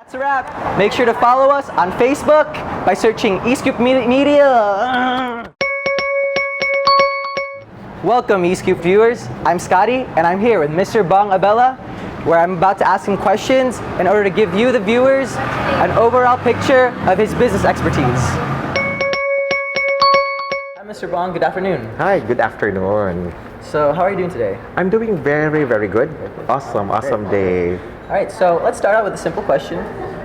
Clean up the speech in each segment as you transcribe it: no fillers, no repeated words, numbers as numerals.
That's a wrap. Make sure to follow us on Facebook by searching Escooped Media. Welcome, Escooped viewers. I'm Scotty, and I'm here with Mr. Bong Abela, where I'm about to ask him questions in order to give you, the viewers, an overall picture of his business expertise. Hi, Mr. Bong. Good afternoon. Hi, good afternoon. So, how are you doing today? I'm doing very, very good. Awesome day. All right, so let's start out with a simple question,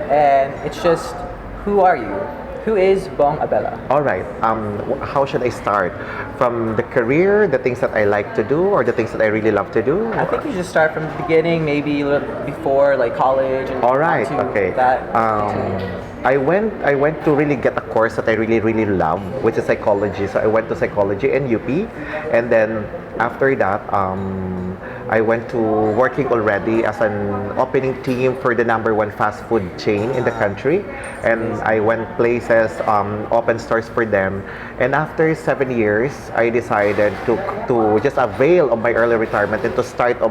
and it's just, who are you? Who is Bong Abela? All right. How should I start? From the career, the things that I like to do, or the things that I really love to do? I think you should start from the beginning, maybe a little before like college, and All right. on to Okay. that. I went to really get a course that I really love, which is psychology. So I went to psychology in UP, and then after that, I went to working already as an opening team for the #1 fast food chain in the country, and I went places, open stores for them. And after 7 years, I decided to just avail of my early retirement and to start of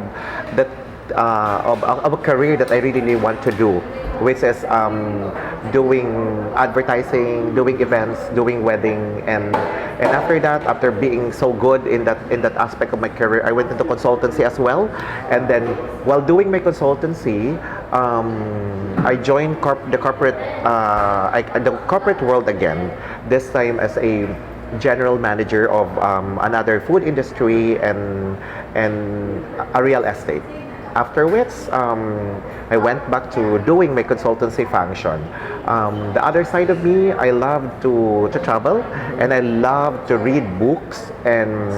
a career that I really want to do, which is doing advertising, doing events, doing wedding, and after that, after being so good in that aspect of my career, I went into consultancy as well. And then while doing my consultancy, I joined the corporate world again. This time as a general manager of another food industry and a real estate. After which, I went back to doing my consultancy function. The other side of me, I love to travel, and I love to read books, and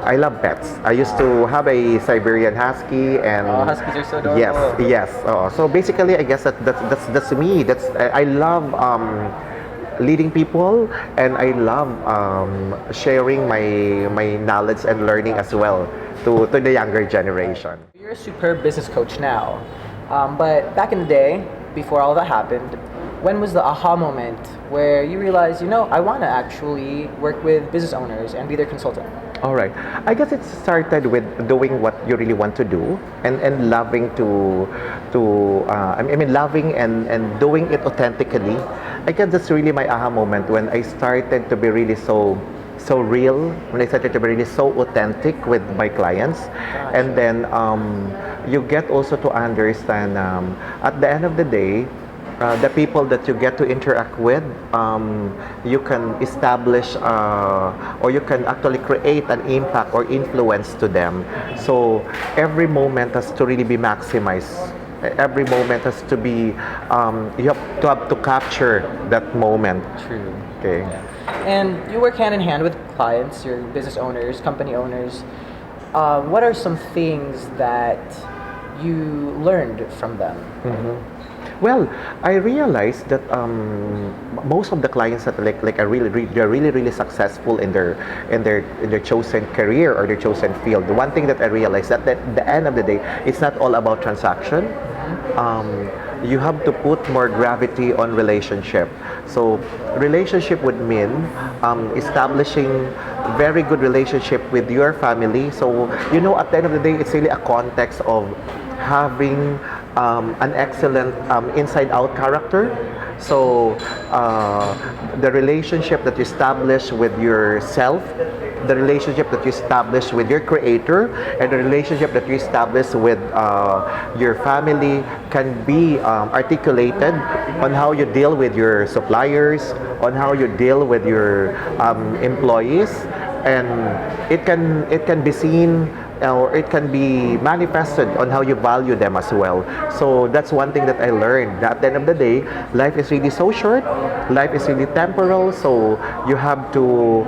I love pets. I used to have a Siberian Husky, and Huskies are so adorable. yes. So basically, I guess that's me. I love leading people, and I love sharing my knowledge and learning as well to the younger generation. You're a superb business coach now, but back in the day, before all that happened, when was the aha moment where you realized, I want to actually work with business owners and be their consultant? All right. I guess it started with doing what you really want to do, and loving loving and doing it authentically. I guess that's really my aha moment when I started to be really so real, when I started to be really so authentic with my clients. And then you get also to understand at the end of the day, the people that you get to interact with, you can establish or you can actually create an impact or influence to them. So every moment has to really be maximized. Every moment has to be, you have to capture that moment. True. Okay. Yeah. And you work hand in hand with clients, your business owners, company owners. What are some things that you learned from them? Well, I realized that most of the clients that are really successful in their chosen career or their chosen field. The one thing that I realized that at the end of the day, it's not all about transaction. You have to put more gravity on relationship. So relationship would mean establishing very good relationship with your family. So at the end of the day, it's really a context of having an excellent inside-out character. So the relationship that you establish with yourself, the relationship that you establish with your creator, and the relationship that you establish with your family can be articulated on how you deal with your suppliers, on how you deal with your employees, and it can be seen or it can be manifested on how you value them as well. So that's one thing that I learned. At the end of the day, life is really so short. Life is really temporal. So you have to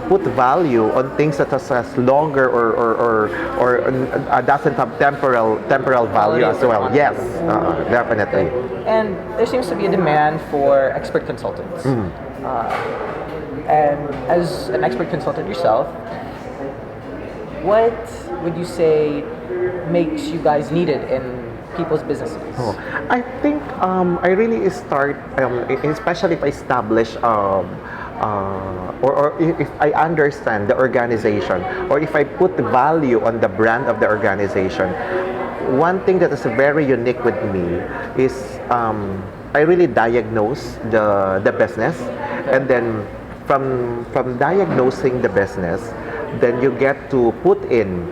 put value on things that has longer or doesn't have temporal value as well. Yes, definitely. And there seems to be a demand for expert consultants. And as an expert consultant yourself, what would you say makes you guys needed in people's businesses? I think I really start, especially if I establish or if I understand the organization, or if I put value on the brand of the organization. one thing that is very unique with me is I really diagnose the business, and then from diagnosing the business, then you get to put in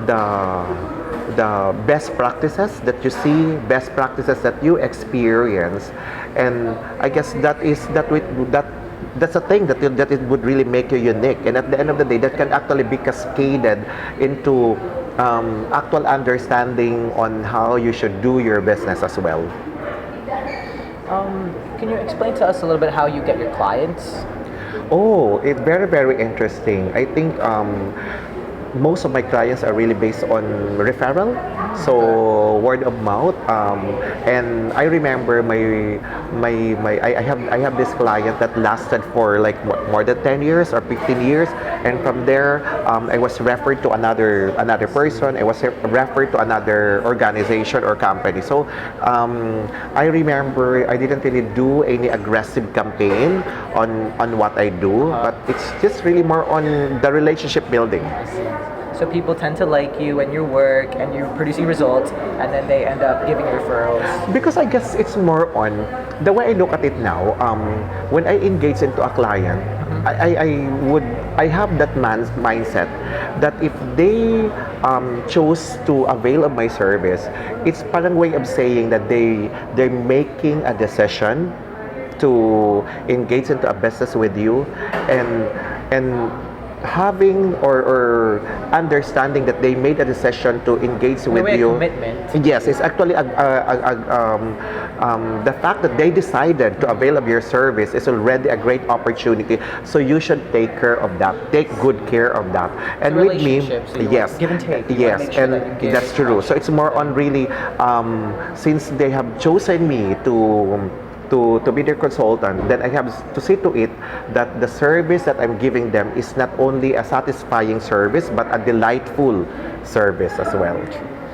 the the best practices that you see, best practices that you experience, and I guess that's a thing that it would really make you unique. And at the end of the day, that can actually be cascaded into actual understanding on how you should do your business as well. Can you explain to us a little bit how you get your clients? Oh, it's very, very interesting. I think most of my clients are really based on referral, so word of mouth. And I remember I have this client that lasted for like what, more than 10 years or 15 years, and from there I was referred to another person. I was referred to another organization or company. So I remember I didn't really do any aggressive campaign on what I do, but it's just really more on the relationship building. So people tend to like you and your work, and you're producing results, and then they end up giving you referrals. Because I guess it's more on the way I look at it now. When I engage into a client, I have that man's mindset that if they chose to avail of my service, it's parang way of saying that they're making a decision to engage into a business with you, and having or understanding that they made a decision to engage with way, a you. commitment. Yes, it's actually the fact that they decided to avail of your service is already a great opportunity. So you should take care of that. Take good care of that. And with me, So yes, give and take. yes, and that's true. So it's more on really since they have chosen me to be their consultant, then I have to see to it that the service that I'm giving them is not only a satisfying service but a delightful service as well.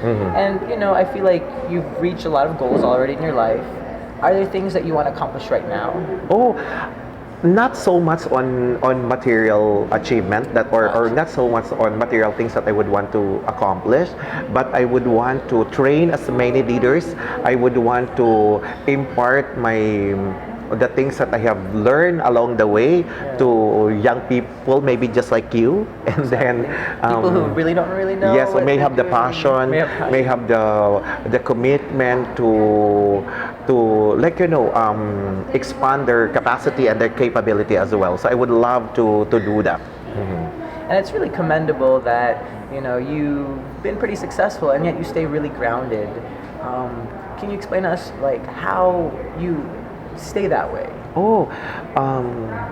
And I feel like you've reached a lot of goals already in your life. Are there things that you want to accomplish right now? Oh, not so much on material achievement or not so much on material things that I would want to accomplish, but I would want to train as many leaders. I would want to impart the things that I have learned along the way to young people, maybe just like you, and then People who really don't really know. yes, what may they're have the doing. passion, may have the commitment to like expand their capacity and their capability as well. So I would love to do that. And it's really commendable that you've been pretty successful, and yet you stay really grounded. Can you explain to us like how you stay that way? Oh,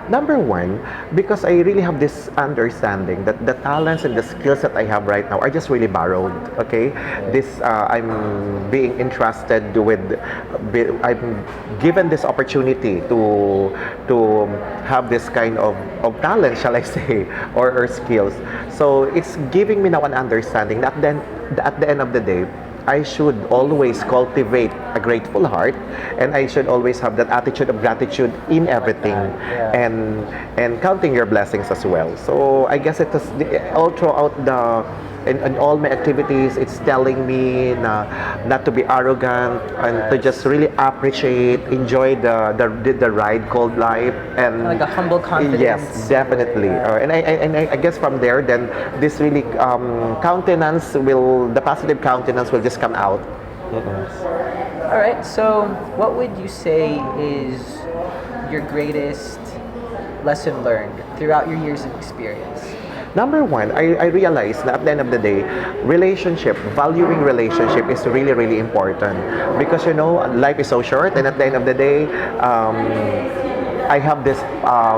number one, because I really have this understanding that the talents and the skills that I have right now are just really borrowed. Okay, I'm being entrusted with, I'm given this opportunity to have this kind of talent, shall I say, or skills. So it's giving me now an understanding that then at the end of the day, I should always cultivate a grateful heart, and I should always have that attitude of gratitude in everything, and counting your blessings as well. So I guess it is all throughout in all my activities, it's telling me not to be arrogant and to just really appreciate, enjoy the ride called life, and Like a humble confidence. yes, definitely. And I guess from there, then this really the positive countenance will just come out. All right. So, what would you say is your greatest lesson learned throughout your years of experience? Number one, I realized that at the end of the day, valuing relationship is really, really important. Because life is so short, and at the end of the day, I have this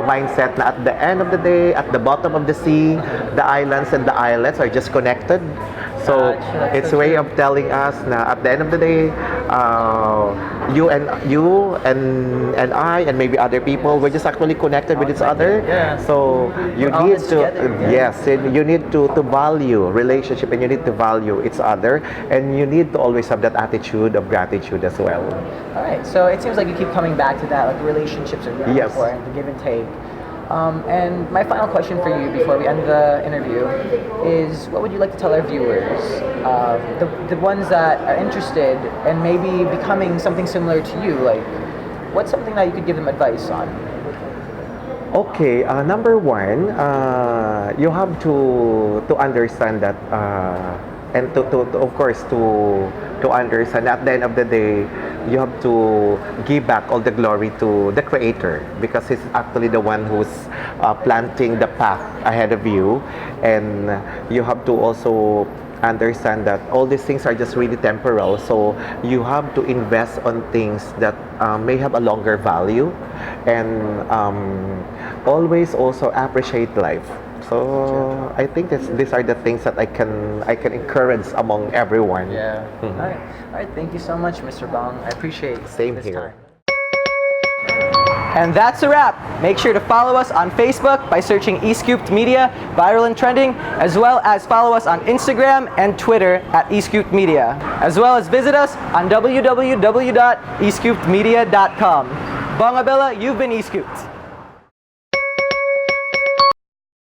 mindset that at the end of the day, at the bottom of the sea, the islands and the islets are just connected. So it's a way of telling us that at the end of the day, you and I and maybe other people, we're just actually connected with each other. Yeah. So you all need this to together, yes, and you need to value relationship, and you need to value each other, and you need to always have that attitude of gratitude as well. All right. So it seems like you keep coming back to that. Like relationships are really Yes. important. The give and take. And my final question for you before we end the interview is, what would you like to tell our viewers, the ones that are interested and maybe becoming something similar to you? Like, what's something that you could give them advice on? Okay, number one, you have to understand that, and to of course to understand at the end of the day, you have to give back all the glory to the creator, because he's actually the one who's planting the path ahead of you, and you have to also understand that all these things are just really temporal, so you have to invest on things that may have a longer value, and always also appreciate life. So I think these are the things that I can encourage among everyone. Yeah. Mhm. All right. Thank you so much, Mr. Bong. I appreciate Same this here. time. And that's a wrap. Make sure to follow us on Facebook by searching Escooped Media, viral and trending, as well as follow us on Instagram and Twitter at Escooped Media, as well as visit us on www.escoopedmedia.com. Bong Abela, you've been Escooped.